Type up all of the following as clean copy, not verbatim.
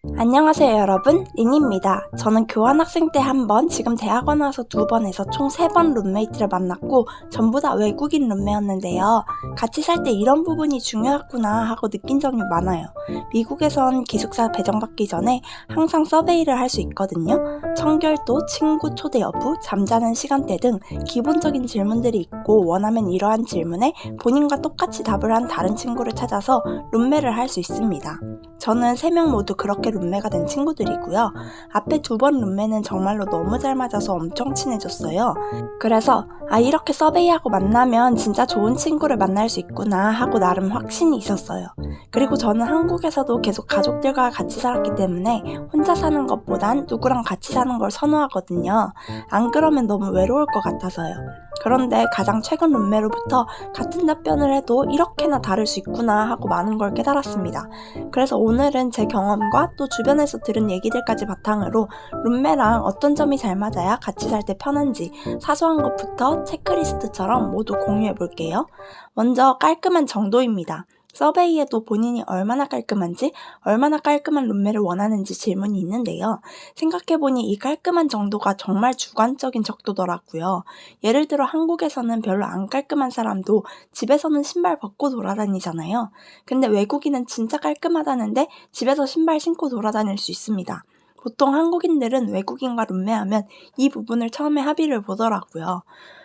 안녕하세요 여러분, 린입니다. 저는 교환학생 때 한 번, 지금 대학원 와서 2번 해서 총 3번 룸메이트를 만났고 전부 다 외국인 룸메였는데요. 같이 살 때 이런 부분이 중요하구나 하고 느낀 적이 많아요. 미국에선 기숙사 배정받기 전에 항상 서베이를 할 수 있거든요. 청결도, 친구 초대 여부, 잠자는 시간대 등 기본적인 질문들이 있고 원하면 이러한 질문에 본인과 똑같이 답을 한 다른 친구를 찾아서 룸메를 할 수 있습니다. 저는 3명 모두 그렇게 룸메가 된 친구들이고요. 앞에 2번 룸메는 정말로 너무 잘 맞아서 엄청 친해졌어요. 그래서 이렇게 서베이하고 만나면 진짜 좋은 친구를 만날 수 있구나 하고 나름 확신이 있었어요. 그리고 저는 한국에서도 계속 가족들과 같이 살았기 때문에 혼자 사는 것보단 누구랑 같이 사는 걸 선호하거든요. 안 그러면 너무 외로울 것 같아서요. 그런데 가장 최근 룸메로부터 같은 답변을 해도 이렇게나 다를 수 있구나 하고 많은 걸 깨달았습니다. 그래서 오늘은 제 경험과 또 주변에서 들은 얘기들까지 바탕으로 룸메랑 어떤 점이 잘 맞아야 같이 살 때 편한지 사소한 것부터 체크리스트처럼 모두 공유해 볼게요. 먼저 깔끔한 정도입니다. 서베이에도 본인이 얼마나 깔끔한지, 얼마나 깔끔한 룸메를 원하는지 질문이 있는데요. 생각해보니 이 깔끔한 정도가 정말 주관적인 척도더라고요. 예를 들어 한국에서는 별로 안 깔끔한 사람도 집에서는 신발 벗고 돌아다니잖아요. 근데 외국인은 진짜 깔끔하다는데 집에서 신발 신고 돌아다닐 수 있습니다. 보통 한국인들은 외국인과 룸메하면 이 부분을 처음에 합의를 보더라고요.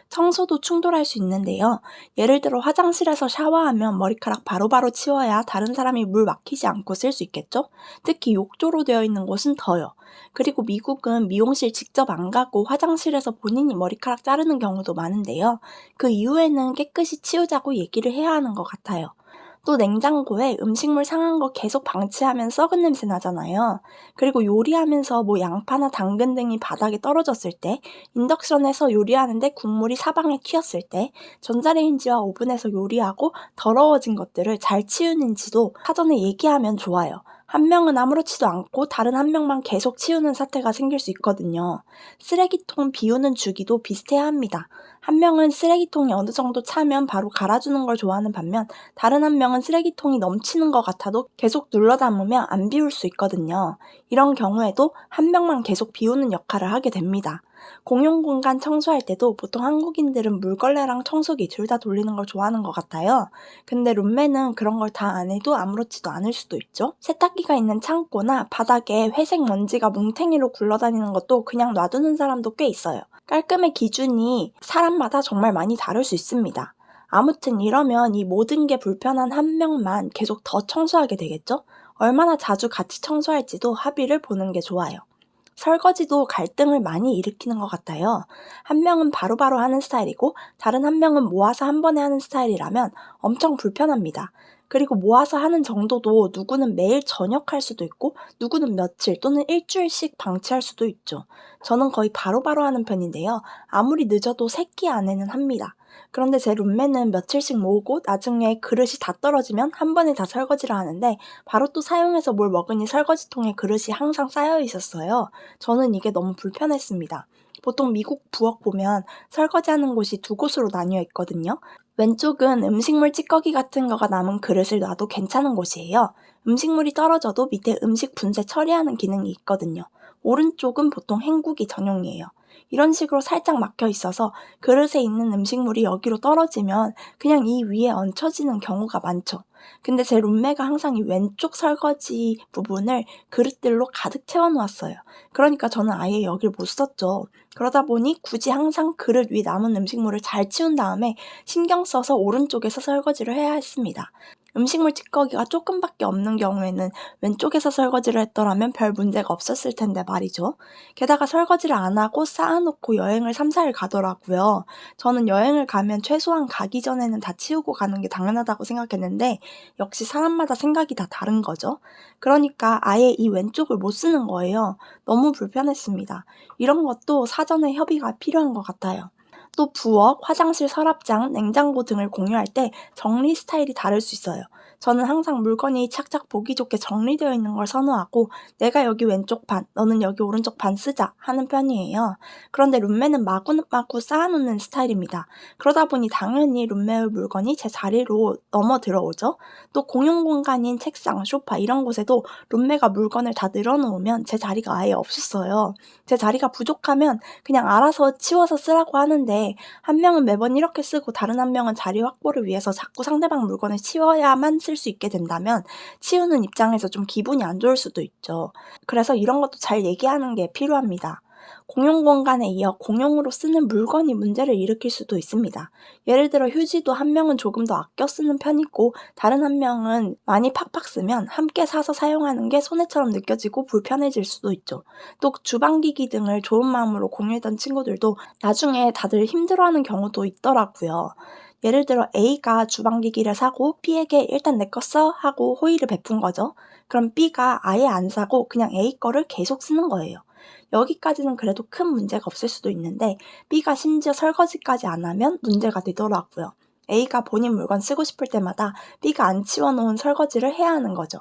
청소도 충돌할 수 있는데요. 예를 들어 화장실에서 샤워하면 머리카락 바로바로 치워야 다른 사람이 물 막히지 않고 쓸 수 있겠죠? 특히 욕조로 되어 있는 곳은 더요. 그리고 미국은 미용실 직접 안 가고 화장실에서 본인이 머리카락 자르는 경우도 많은데요. 그 이후에는 깨끗이 치우자고 얘기를 해야 하는 것 같아요. 또 냉장고에 음식물 상한 거 계속 방치하면 썩은 냄새 나잖아요. 그리고 요리하면서 양파나 당근 등이 바닥에 떨어졌을 때, 인덕션에서 요리하는데 국물이 사방에 튀었을 때, 전자레인지와 오븐에서 요리하고 더러워진 것들을 잘 치우는지도 사전에 얘기하면 좋아요. 한 명은 아무렇지도 않고 다른 한 명만 계속 치우는 사태가 생길 수 있거든요. 쓰레기통 비우는 주기도 비슷해야 합니다. 한 명은 쓰레기통이 어느 정도 차면 바로 갈아주는 걸 좋아하는 반면 다른 한 명은 쓰레기통이 넘치는 것 같아도 계속 눌러 담으면 안 비울 수 있거든요. 이런 경우에도 한 명만 계속 비우는 역할을 하게 됩니다. 공용 공간 청소할 때도 보통 한국인들은 물걸레랑 청소기 둘 다 돌리는 걸 좋아하는 것 같아요. 근데 룸메는 그런 걸 다 안 해도 아무렇지도 않을 수도 있죠. 세탁기가 있는 창고나 바닥에 회색 먼지가 뭉탱이로 굴러다니는 것도 그냥 놔두는 사람도 꽤 있어요. 깔끔의 기준이 사람마다 정말 많이 다를 수 있습니다. 아무튼 이러면 이 모든 게 불편한 한 명만 계속 더 청소하게 되겠죠? 얼마나 자주 같이 청소할지도 합의를 보는 게 좋아요. 설거지도 갈등을 많이 일으키는 것 같아요. 한 명은 바로바로 하는 스타일이고 다른 한 명은 모아서 한 번에 하는 스타일이라면 엄청 불편합니다. 그리고 모아서 하는 정도도 누구는 매일 저녁 할 수도 있고 누구는 며칠 또는 일주일씩 방치할 수도 있죠. 저는 거의 바로바로 하는 편인데요. 아무리 늦어도 3끼 안에는 합니다. 그런데 제 룸메는 며칠씩 모으고 나중에 그릇이 다 떨어지면 한 번에 다 설거지를 하는데 바로 또 사용해서 뭘 먹으니 설거지통에 그릇이 항상 쌓여 있었어요. 저는 이게 너무 불편했습니다. 보통 미국 부엌 보면 설거지하는 곳이 2곳으로 나뉘어 있거든요. 왼쪽은 음식물 찌꺼기 같은 거가 남은 그릇을 놔도 괜찮은 곳이에요. 음식물이 떨어져도 밑에 음식 분쇄 처리하는 기능이 있거든요. 오른쪽은 보통 헹구기 전용이에요. 이런 식으로 살짝 막혀 있어서 그릇에 있는 음식물이 여기로 떨어지면 그냥 이 위에 얹혀지는 경우가 많죠. 근데 제 룸메가 항상 이 왼쪽 설거지 부분을 그릇들로 가득 채워놓았어요. 그러니까 저는 아예 여길 못 썼죠. 그러다 보니 굳이 항상 그릇 위 남은 음식물을 잘 치운 다음에 신경 써서 오른쪽에서 설거지를 해야 했습니다. 음식물 찌꺼기가 조금밖에 없는 경우에는 왼쪽에서 설거지를 했더라면 별 문제가 없었을 텐데 말이죠. 게다가 설거지를 안 하고 쌓아놓고 여행을 3, 4일 가더라고요. 저는 여행을 가면 최소한 가기 전에는 다 치우고 가는 게 당연하다고 생각했는데 역시 사람마다 생각이 다 다른 거죠. 그러니까 아예 이 왼쪽을 못 쓰는 거예요. 너무 불편했습니다. 이런 것도 사전에 협의가 필요한 것 같아요. 또 부엌, 화장실 서랍장, 냉장고 등을 공유할 때 정리 스타일이 다를 수 있어요. 저는 항상 물건이 착착 보기 좋게 정리되어 있는 걸 선호하고 내가 여기 왼쪽 반, 너는 여기 오른쪽 반 쓰자 하는 편이에요. 그런데 룸메는 마구마구 쌓아놓는 스타일입니다. 그러다 보니 당연히 룸메의 물건이 제 자리로 넘어 들어오죠. 또 공용 공간인 책상, 소파 이런 곳에도 룸메가 물건을 다 늘어놓으면 제 자리가 아예 없었어요. 제 자리가 부족하면 그냥 알아서 치워서 쓰라고 하는데 한 명은 매번 이렇게 쓰고 다른 한 명은 자리 확보를 위해서 자꾸 상대방 물건을 치워야만 쓸 수 있게 된다면 치우는 입장에서 좀 기분이 안 좋을 수도 있죠. 그래서 이런 것도 잘 얘기하는 게 필요합니다. 공용 공간에 이어 공용으로 쓰는 물건이 문제를 일으킬 수도 있습니다. 예를 들어 휴지도 한 명은 조금 더 아껴 쓰는 편이고 다른 한 명은 많이 팍팍 쓰면 함께 사서 사용하는 게 손해처럼 느껴지고 불편해질 수도 있죠. 또 주방기기 등을 좋은 마음으로 공유했던 친구들도 나중에 다들 힘들어하는 경우도 있더라고요. 예를 들어 A가 주방기기를 사고 B에게 일단 내 거 써 하고 호의를 베푼 거죠. 그럼 B가 아예 안 사고 그냥 A 거를 계속 쓰는 거예요. 여기까지는 그래도 큰 문제가 없을 수도 있는데 B가 심지어 설거지까지 안 하면 문제가 되더라고요. A가 본인 물건 쓰고 싶을 때마다 B가 안 치워놓은 설거지를 해야 하는 거죠.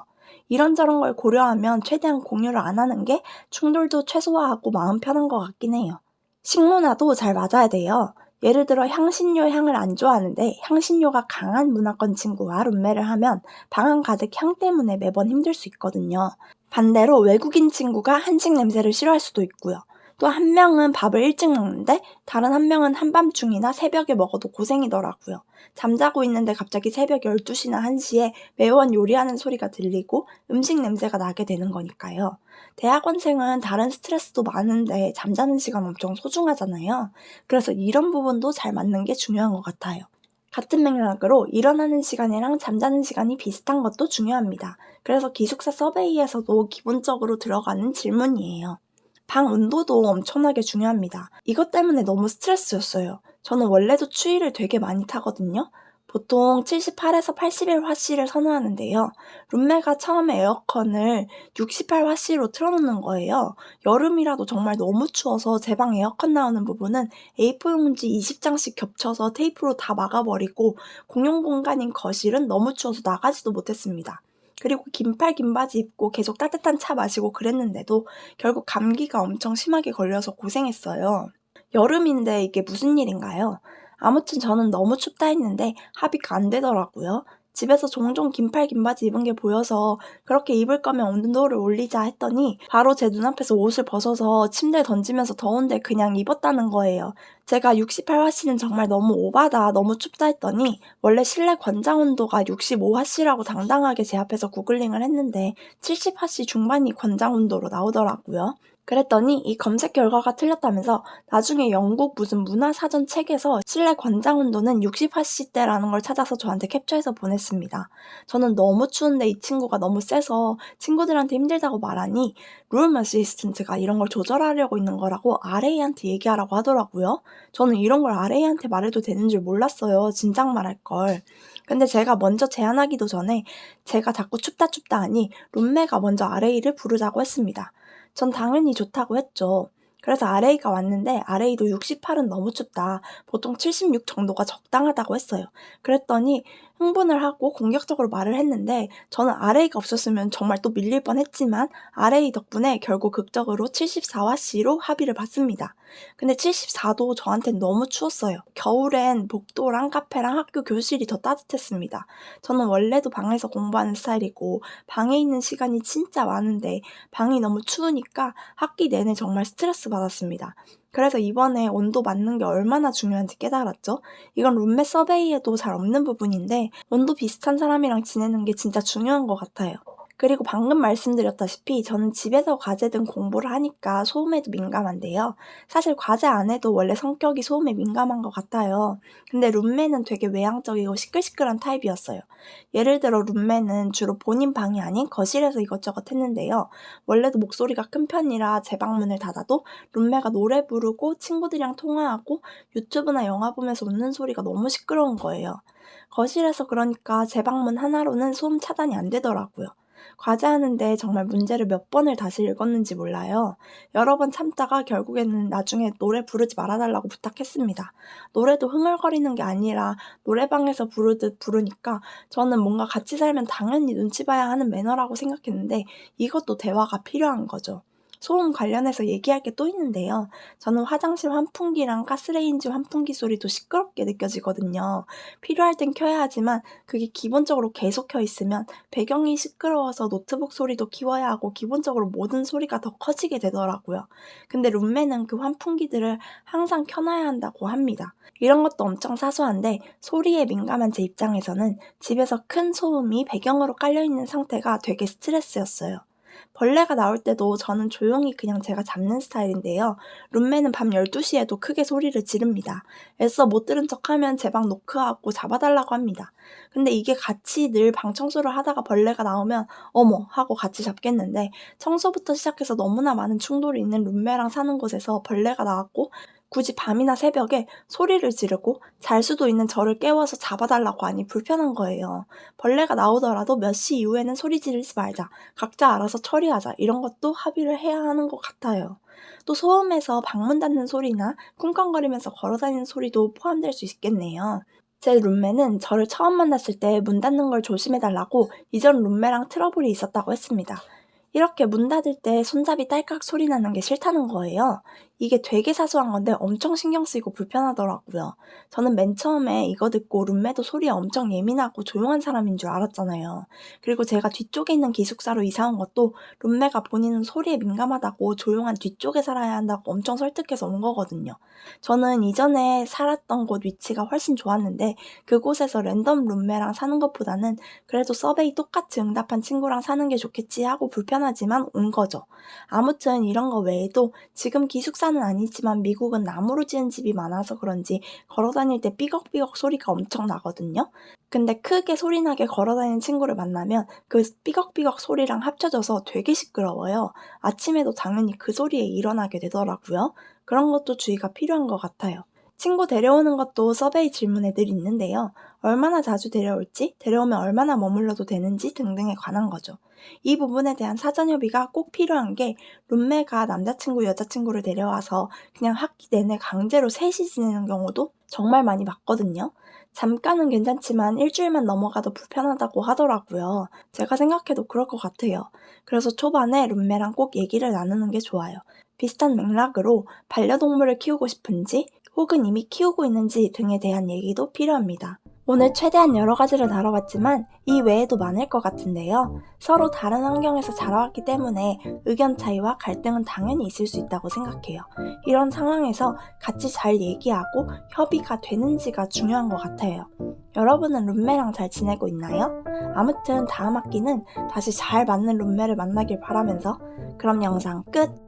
이런저런 걸 고려하면 최대한 공유를 안 하는 게 충돌도 최소화하고 마음 편한 것 같긴 해요. 식문화도 잘 맞아야 돼요. 예를 들어 향신료 향을 안 좋아하는데 향신료가 강한 문화권 친구와 룸메를 하면 방 안 가득 향 때문에 매번 힘들 수 있거든요. 반대로 외국인 친구가 한식 냄새를 싫어할 수도 있고요. 또 한 명은 밥을 일찍 먹는데 다른 한 명은 한밤중이나 새벽에 먹어도 고생이더라고요. 잠자고 있는데 갑자기 새벽 12시나 1시에 매번 요리하는 소리가 들리고 음식 냄새가 나게 되는 거니까요. 대학원생은 다른 스트레스도 많은데 잠자는 시간 엄청 소중하잖아요. 그래서 이런 부분도 잘 맞는 게 중요한 것 같아요. 같은 맥락으로 일어나는 시간이랑 잠자는 시간이 비슷한 것도 중요합니다. 그래서 기숙사 서베이에서도 기본적으로 들어가는 질문이에요. 방 온도도 엄청나게 중요합니다. 이것 때문에 너무 스트레스였어요. 저는 원래도 추위를 되게 많이 타거든요. 보통 78에서 81화씨를 선호하는데요. 룸메가 처음에 에어컨을 68화씨로 틀어놓는 거예요. 여름이라도 정말 너무 추워서 제 방 에어컨 나오는 부분은 A4 용지 20장씩 겹쳐서 테이프로 다 막아버리고 공용 공간인 거실은 너무 추워서 나가지도 못했습니다. 그리고 긴팔 긴 바지 입고 계속 따뜻한 차 마시고 그랬는데도 결국 감기가 엄청 심하게 걸려서 고생했어요. 여름인데 이게 무슨 일인가요? 아무튼 저는 너무 춥다 했는데 합의가 안 되더라고요. 집에서 종종 긴팔 긴 바지 입은 게 보여서 그렇게 입을 거면 온도를 올리자 했더니 바로 제 눈앞에서 옷을 벗어서 침대에 던지면서 더운데 그냥 입었다는 거예요. 제가 68화씨는 정말 너무 오바다, 너무 춥다 했더니 원래 실내 권장 온도가 65화씨라고 당당하게 제 앞에서 구글링을 했는데 70화씨 중반이 권장 온도로 나오더라고요. 그랬더니 이 검색 결과가 틀렸다면서 나중에 영국 무슨 문화사전 책에서 실내 권장 온도는 60화씨대라는 걸 찾아서 저한테 캡처해서 보냈습니다. 저는 너무 추운데 이 친구가 너무 세서 친구들한테 힘들다고 말하니 룸 어시스턴트가 이런 걸 조절하려고 있는 거라고 RA한테 얘기하라고 하더라고요. 저는 이런 걸 RA한테 말해도 되는 줄 몰랐어요. 진작 말할 걸. 근데 제가 먼저 제안하기도 전에 제가 자꾸 춥다 하니 룸메가 먼저 RA를 부르자고 했습니다. 전 당연히 좋다고 했죠. 그래서 RA가 왔는데 RA도 68은 너무 춥다. 보통 76 정도가 적당하다고 했어요. 그랬더니 흥분을 하고 공격적으로 말을 했는데 저는 RA가 없었으면 정말 또 밀릴 뻔했지만 RA 덕분에 결국 극적으로 74화씨로 합의를 봤습니다. 근데 74도 저한텐 너무 추웠어요. 겨울엔 복도랑 카페랑 학교 교실이 더 따뜻했습니다. 저는 원래도 방에서 공부하는 스타일이고 방에 있는 시간이 진짜 많은데 방이 너무 추우니까 학기 내내 정말 스트레스 받았습니다. 그래서 이번에 온도 맞는 게 얼마나 중요한지 깨달았죠. 이건 룸메 서베이에도 잘 없는 부분인데 온도 비슷한 사람이랑 지내는 게 진짜 중요한 것 같아요. 그리고 방금 말씀드렸다시피 저는 집에서 과제 등 공부를 하니까 소음에도 민감한데요. 사실 과제 안 해도 원래 성격이 소음에 민감한 것 같아요. 근데 룸메는 되게 외향적이고 시끌시끌한 타입이었어요. 예를 들어 룸메는 주로 본인 방이 아닌 거실에서 이것저것 했는데요. 원래도 목소리가 큰 편이라 제 방문을 닫아도 룸메가 노래 부르고 친구들이랑 통화하고 유튜브나 영화 보면서 웃는 소리가 너무 시끄러운 거예요. 거실에서 그러니까 제 방문 하나로는 소음 차단이 안 되더라고요. 과제하는데 정말 문제를 몇 번을 다시 읽었는지 몰라요. 여러 번 참다가 결국에는 나중에 노래 부르지 말아달라고 부탁했습니다. 노래도 흥얼거리는 게 아니라 노래방에서 부르듯 부르니까 저는 뭔가 같이 살면 당연히 눈치 봐야 하는 매너라고 생각했는데 이것도 대화가 필요한 거죠. 소음 관련해서 얘기할 게 또 있는데요. 저는 화장실 환풍기랑 가스레인지 환풍기 소리도 시끄럽게 느껴지거든요. 필요할 땐 켜야 하지만 그게 기본적으로 계속 켜 있으면 배경이 시끄러워서 노트북 소리도 키워야 하고 기본적으로 모든 소리가 더 커지게 되더라고요. 근데 룸메는 그 환풍기들을 항상 켜놔야 한다고 합니다. 이런 것도 엄청 사소한데 소리에 민감한 제 입장에서는 집에서 큰 소음이 배경으로 깔려있는 상태가 되게 스트레스였어요. 벌레가 나올 때도 저는 조용히 그냥 제가 잡는 스타일인데요. 룸메는 밤 12시에도 크게 소리를 지릅니다. 애써 못 들은 척하면 제 방 노크하고 잡아달라고 합니다. 근데 이게 같이 늘 방 청소를 하다가 벌레가 나오면 어머 하고 같이 잡겠는데 청소부터 시작해서 너무나 많은 충돌이 있는 룸메랑 사는 곳에서 벌레가 나왔고 굳이 밤이나 새벽에 소리를 지르고 잘 수도 있는 저를 깨워서 잡아달라고 하니 불편한 거예요. 벌레가 나오더라도 몇 시 이후에는 소리 지르지 말자. 각자 알아서 처리하자. 이런 것도 합의를 해야 하는 것 같아요. 또 소음에서 방문 닫는 소리나 쿵쾅거리면서 걸어다니는 소리도 포함될 수 있겠네요. 제 룸메는 저를 처음 만났을 때 문 닫는 걸 조심해달라고 이전 룸메랑 트러블이 있었다고 했습니다. 이렇게 문 닫을 때 손잡이 딸깍 소리 나는 게 싫다는 거예요. 이게 되게 사소한 건데 엄청 신경 쓰이고 불편하더라고요. 저는 맨 처음에 이거 듣고 룸메도 소리에 엄청 예민하고 조용한 사람인 줄 알았잖아요. 그리고 제가 뒤쪽에 있는 기숙사로 이사 온 것도 룸메가 본인은 소리에 민감하다고 조용한 뒤쪽에 살아야 한다고 엄청 설득해서 온 거거든요. 저는 이전에 살았던 곳 위치가 훨씬 좋았는데 그곳에서 랜덤 룸메랑 사는 것보다는 그래도 서베이 똑같이 응답한 친구랑 사는 게 좋겠지 하고 불편하지만 온 거죠. 아무튼 이런 거 외에도 지금 기숙사는 아니지만 미국은 나무로 지은 집이 많아서 그런지 걸어다닐 때 삐걱삐걱 소리가 엄청 나거든요. 근데 크게 소리나게 걸어다니는 친구를 만나면 그 삐걱삐걱 소리랑 합쳐져서 되게 시끄러워요. 아침에도 당연히 그 소리에 일어나게 되더라고요. 그런 것도 주의가 필요한 것 같아요. 친구 데려오는 것도 서베이 질문에 늘 있는데요. 얼마나 자주 데려올지, 데려오면 얼마나 머물러도 되는지 등등에 관한 거죠. 이 부분에 대한 사전 협의가 꼭 필요한 게 룸메가 남자친구, 여자친구를 데려와서 그냥 학기 내내 강제로 셋이 지내는 경우도 정말 많이 봤거든요. 잠깐은 괜찮지만 일주일만 넘어가도 불편하다고 하더라고요. 제가 생각해도 그럴 것 같아요. 그래서 초반에 룸메랑 꼭 얘기를 나누는 게 좋아요. 비슷한 맥락으로 반려동물을 키우고 싶은지 혹은 이미 키우고 있는지 등에 대한 얘기도 필요합니다. 오늘 최대한 여러 가지를 다뤄봤지만 이 외에도 많을 것 같은데요. 서로 다른 환경에서 자라왔기 때문에 의견 차이와 갈등은 당연히 있을 수 있다고 생각해요. 이런 상황에서 같이 잘 얘기하고 협의가 되는지가 중요한 것 같아요. 여러분은 룸메랑 잘 지내고 있나요? 아무튼 다음 학기는 다시 잘 맞는 룸메를 만나길 바라면서 그럼 영상 끝!